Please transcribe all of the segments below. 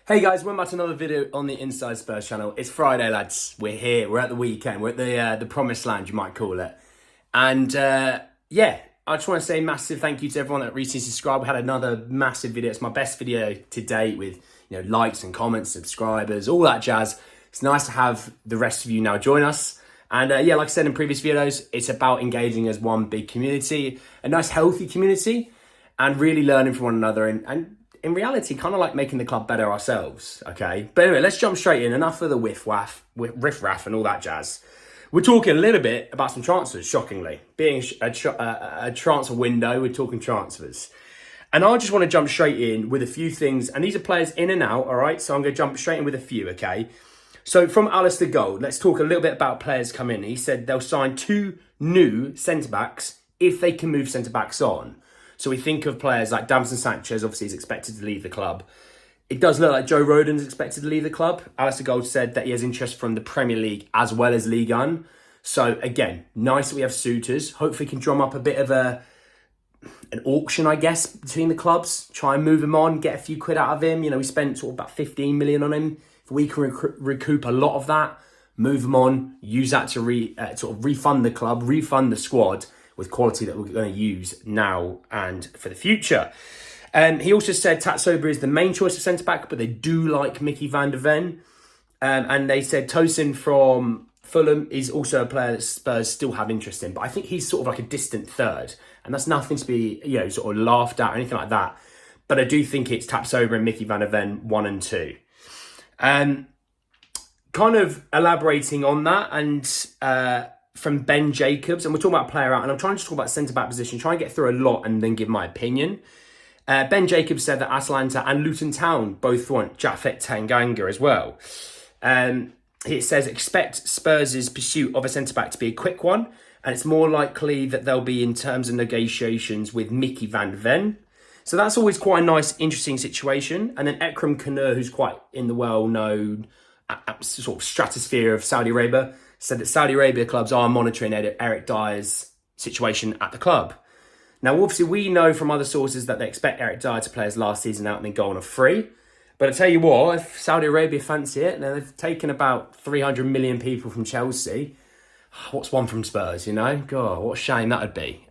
Hey guys, welcome back to another video on the Inside Spurs channel. It's Friday, lads. We're here. We're at the weekend. We're at the promised land, you might call it. And yeah, I just want to say massive thank you to everyone that recently subscribed. We had another massive video. It's my best video to date with likes and comments, subscribers, all that jazz. It's nice to have the rest of you now join us. And yeah, like I said in previous videos, it's about engaging as one big community, a nice healthy community, and really learning from one another and in reality, kind of like making the club better ourselves, okay? But anyway, let's jump straight in. Enough of the riff-raff and all that jazz. We're talking a little bit about some transfers, shockingly. Being a transfer window, we're talking transfers. And I just want to jump straight in with a few things. And these are players in and out, all right? So I'm going to jump straight in with a few, okay? So from Alistair Gold, let's talk a little bit about players come in. He said they'll sign 2 new centre-backs if they can move centre-backs on. So we think of players like Davinson Sanchez, obviously he's expected to leave the club. It does look like Joe Rodon's expected to leave the club. Alistair Gold said that he has interest from the Premier League as well as Ligue 1. So again, nice that we have suitors. Hopefully can drum up a bit of an auction, I guess, between the clubs. Try and move him on, get a few quid out of him. We spent sort of about 15 million on him. If we can recoup a lot of that, move him on, use that to sort of refund the club, refund the squad, with quality that we're going to use now and for the future. He also said Tatsoba is the main choice of centre-back, but they do like Micky Van de Ven. And they said Tosin from Fulham is also a player that Spurs still have interest in, but I think he's sort of like a distant third. And that's nothing to be, sort of laughed at or anything like that. But I do think it's Tatsoba and Micky Van de Ven 1 and 2. Kind of elaborating on that and... from Ben Jacobs, and we're talking about player out, and I'm trying to talk about centre-back position, try and get through a lot and then give my opinion. Ben Jacobs said that Atalanta and Luton Town both want Japhet Tanganga as well. It says, expect Spurs' pursuit of a centre-back to be a quick one, and it's more likely that they'll be in terms of negotiations with Micky Van de Ven. So that's always quite a nice, interesting situation. And then Ekrem Kanur, who's quite in the well-known sort of stratosphere of Saudi Arabia, said that Saudi Arabia clubs are monitoring Eric Dyer's situation at the club. Now, obviously, we know from other sources that they expect Eric Dyer to play his last season out and then go on a free. But I tell you what, if Saudi Arabia fancy it, now they've taken about 300 million people from Chelsea. What's one from Spurs, God, what a shame that would be.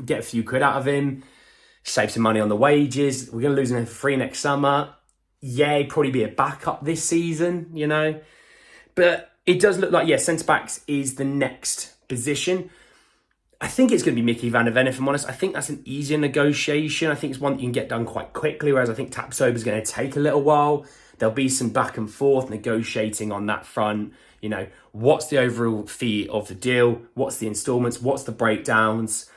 Get a few quid out of him, save some money on the wages. We're going to lose him for free next summer. Yeah, he'd probably be a backup this season, But it does look like, centre-backs is the next position. I think it's going to be Micky Van de Ven, if I'm honest. I think that's an easier negotiation. I think it's one that you can get done quite quickly, whereas I think Tapsoba is going to take a little while. There'll be some back and forth negotiating on that front. What's the overall fee of the deal? What's the instalments? What's the breakdowns?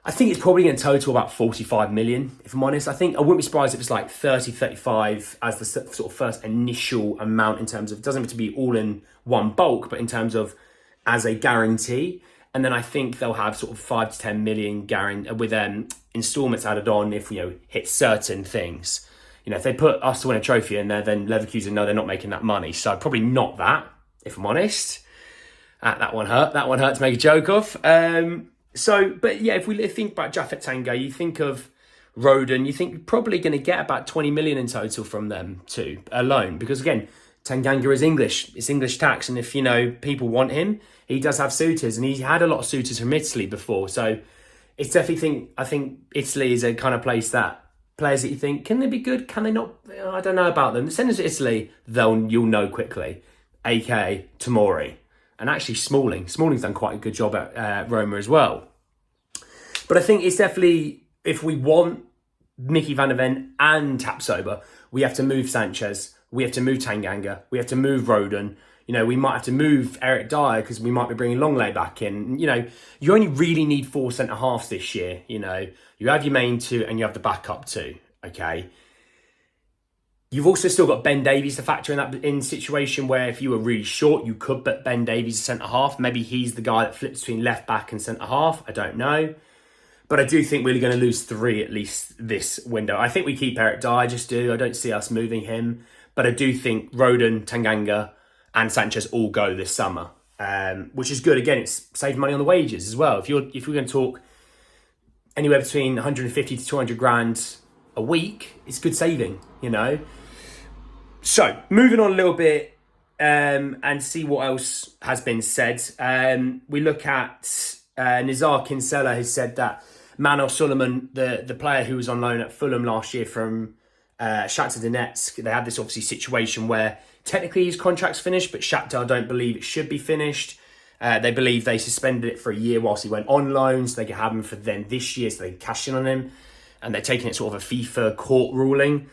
I think it's probably going to total about 45 million, if I'm honest. I wouldn't be surprised if it's like 30, 35 as the sort of first initial amount in terms of, it doesn't have to be all in one bulk, but in terms of as a guarantee. And then I think they'll have sort of 5 to 10 million with installments added on if, hit certain things. If they put us to win a trophy in there, then Leverkusen know they're not making that money. So probably not that, if I'm honest. That one hurt. That one hurt to make a joke of. But yeah, if we think about Japhet Tanga, you think of Rodon, you think you're probably going to get about 20 million in total from them too, alone. Because again, Tanganga is English. It's English tax. And if, people want him, he does have suitors. And he had a lot of suitors from Italy before. So it's definitely, I think Italy is a kind of place that players that you think, can they be good? Can they not? I don't know about them. Send us to Italy, you'll know quickly. A.K.A. Tomori. And actually Smalling's done quite a good job at Roma as well. But I think it's definitely, if we want Micky Van de Ven and Tapsoba, we have to move Sanchez, we have to move Tanganga, we have to move Rodon. We might have to move Eric Dyer because we might be bringing Longley back in. You only really need 4 centre-halves this year. You have your main 2 and you have the backup 2, okay? You've also still got Ben Davies to factor in that situation where if you were really short, you could put Ben Davies as centre-half. Maybe he's the guy that flips between left-back and centre-half. I don't know. But I do think we're going to lose 3 at least this window. I think we keep Eric Dyer, I just do. I don't see us moving him. But I do think Rodon, Tanganga and Sanchez all go this summer, which is good. Again, it's saved money on the wages as well. If we're going to talk anywhere between 150 to 200 grand a week, it's good saving, So, moving on a little bit and see what else has been said. We look at Nizar Kinsella, who said that Manuel Solomon, the player who was on loan at Fulham last year from Shakhtar Donetsk, they had this obviously situation where technically his contract's finished, but Shakhtar don't believe it should be finished. They believe they suspended it for a year whilst he went on loan, so they could have him for then this year, so they could cash in on him. And they're taking it sort of a FIFA court ruling.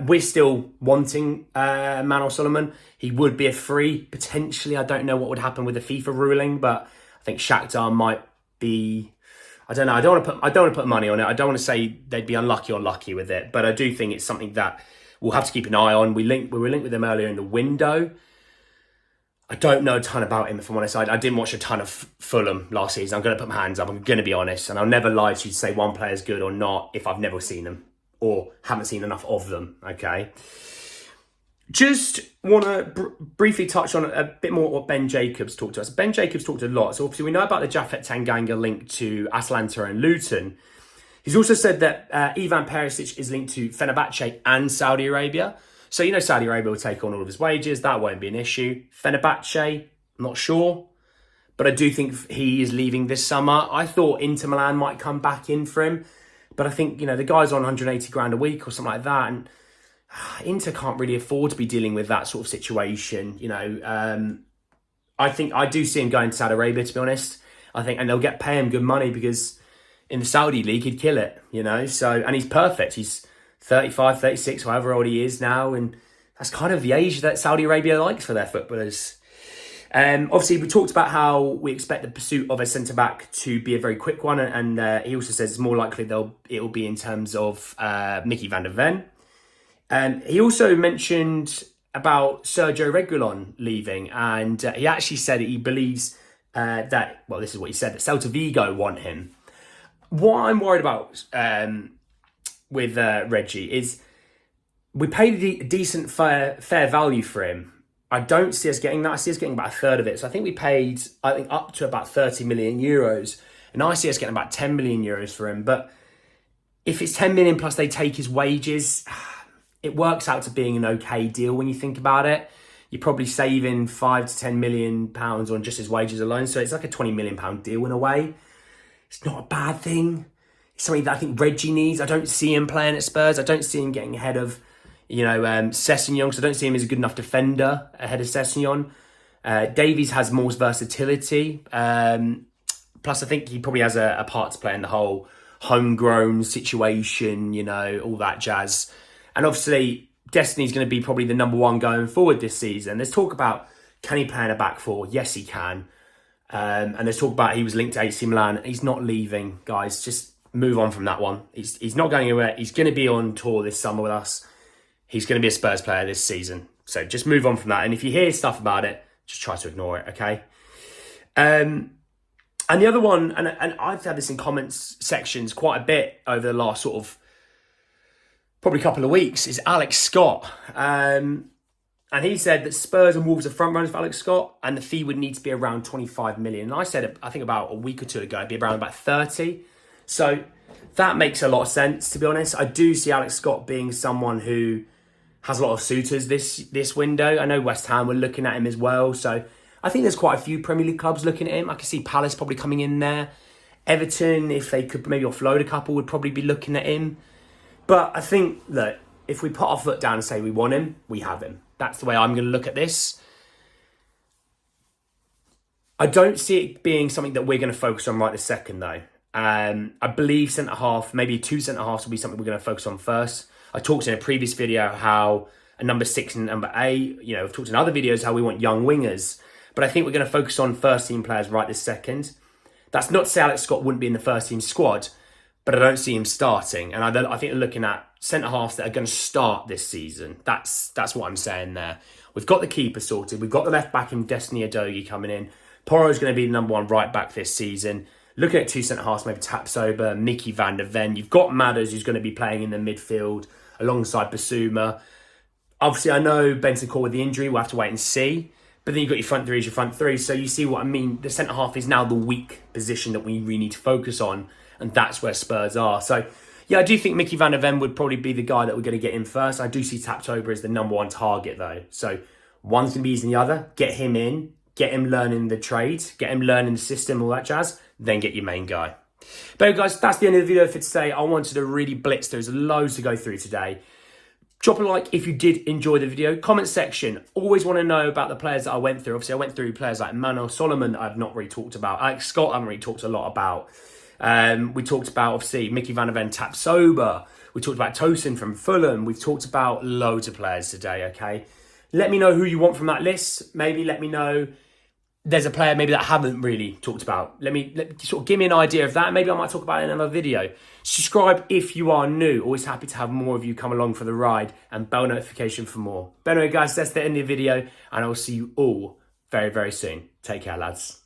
We're still wanting Manuel Solomon. He would be a free, potentially. I don't know what would happen with the FIFA ruling, but I think Shakhtar might be... I don't know. I don't want to put money on it. I don't want to say they'd be unlucky or lucky with it, but I do think it's something that we'll have to keep an eye on. We were linked with him earlier in the window. I don't know a ton about him, if I'm honest. I didn't watch a ton of Fulham last season. I'm going to put my hands up. I'm going to be honest. And I'll never lie to you to say one player's good or not if I've never seen them or haven't seen enough of them, okay? Just want to briefly touch on a bit more what Ben Jacobs talked to us. Ben Jacobs talked a lot. So obviously we know about the Japhet Tanganga link to Atalanta and Luton. He's also said that Ivan Perisic is linked to Fenerbahce and Saudi Arabia. So, you know, Saudi Arabia will take on all of his wages. That won't be an issue. Fenerbahce, I'm not sure. But I do think he is leaving this summer. I thought Inter Milan might come back in for him. But I think, you know, the guy's on 180 grand a week or something like that. And Inter can't really afford to be dealing with that sort of situation. You know, I think I do see him going to Saudi Arabia, to be honest. I think, and they'll pay him good money because in the Saudi league, he'd kill it, you know. So, and he's perfect. He's 35, 36, however old he is now. And that's kind of the age that Saudi Arabia likes for their footballers. Obviously, we talked about how we expect the pursuit of a centre-back to be a very quick one. And he also says it's more likely it'll be in terms of Micky Van de Ven. He also mentioned about Sergio Reguilon leaving. And he actually said that he believes that, well, this is what he said, that Celta Vigo want him. What I'm worried about with Reggie is we paid a decent fair value for him. I don't see us getting that. I see us getting about a third of it. So I think we paid, up to about 30 million euros. And I see us getting about 10 million euros for him. But if it's 10 million plus they take his wages, it works out to being an okay deal when you think about it. You're probably saving 5 to 10 million pounds on just his wages alone. So it's like a 20 million pound deal in a way. It's not a bad thing. It's something that I think Reggie needs. I don't see him playing at Spurs. I don't see him getting ahead of, Sessegnon, because I don't see him as a good enough defender ahead of Sessegnon. Davies has more versatility. Plus, I think he probably has a part to play in the whole homegrown situation, all that jazz. And obviously, Destiny's going to be probably the number one going forward this season. There's talk about, can he play in a back four? Yes, he can. And there's talk about he was linked to AC Milan. He's not leaving, guys. Just move on from that one. He's not going anywhere. He's going to be on tour this summer with us. He's going to be a Spurs player this season. So just move on from that. And if you hear stuff about it, just try to ignore it, okay? And the other one, and I've had this in comments sections quite a bit over the last sort of probably couple of weeks, is Alex Scott. And he said that Spurs and Wolves are front runners for Alex Scott, and the fee would need to be around 25 million. And I said, I think about a week or two ago, it'd be around about 30. So that makes a lot of sense, to be honest. I do see Alex Scott being someone who has a lot of suitors this window. I know West Ham were looking at him as well. So I think there's quite a few Premier League clubs looking at him. I can see Palace probably coming in there. Everton, if they could maybe offload a couple, would probably be looking at him. But I think, look, if we put our foot down and say we want him, we have him. That's the way I'm going to look at this. I don't see it being something that we're going to focus on right this second, though. I believe centre-half, maybe 2 centre-halves will be something we're going to focus on first. I talked in a previous video how a number 6 and number 8, I've talked in other videos how we want young wingers. But I think we're going to focus on first-team players right this second. That's not to say Alex Scott wouldn't be in the first-team squad, but I don't see him starting. And I think we're looking at centre-halves that are going to start this season. That's what I'm saying there. We've got the keeper sorted. We've got the left-back in Destiny Udogie coming in. Poro's going to be the number 1 right-back this season. Looking at 2 centre-halves, maybe Tapsoba, Micky Van de Ven. You've got Madders, who's going to be playing in the midfield alongside Basuma. Obviously, I know Benson Cole with the injury. We'll have to wait and see. But then you've got your front three as your front three. So you see what I mean? The centre-half is now the weak position that we really need to focus on. And that's where Spurs are. So Yeah, I do think Micky Van de Ven would probably be the guy that we're going to get in first. I do see Taptober as the #1 target though. So one's going to be easier than the other. Get him in, get him learning the trade, get him learning the system, all that jazz. Then get your main guy. But guys, that's the end of the video for today. I wanted to really blitz. There's loads to go through today. Drop a like if you did enjoy the video. Comment section. Always want to know about the players that I went through. Obviously, I went through players like Manuel Solomon I've not really talked about. Alex Scott I haven't really talked a lot about. We talked about, obviously, Micky Van de Ven, Tapsoba. We talked about Tosin from Fulham. We've talked about loads of players today, okay? Let me know who you want from that list. Maybe let me know there's a player maybe that I haven't really talked about. Let sort of give me an idea of that. Maybe I might talk about it in another video. Subscribe if you are new. Always happy to have more of you come along for the ride, and bell notification for more. But anyway, guys, that's the end of the video, and I will see you all very, very soon. Take care, lads.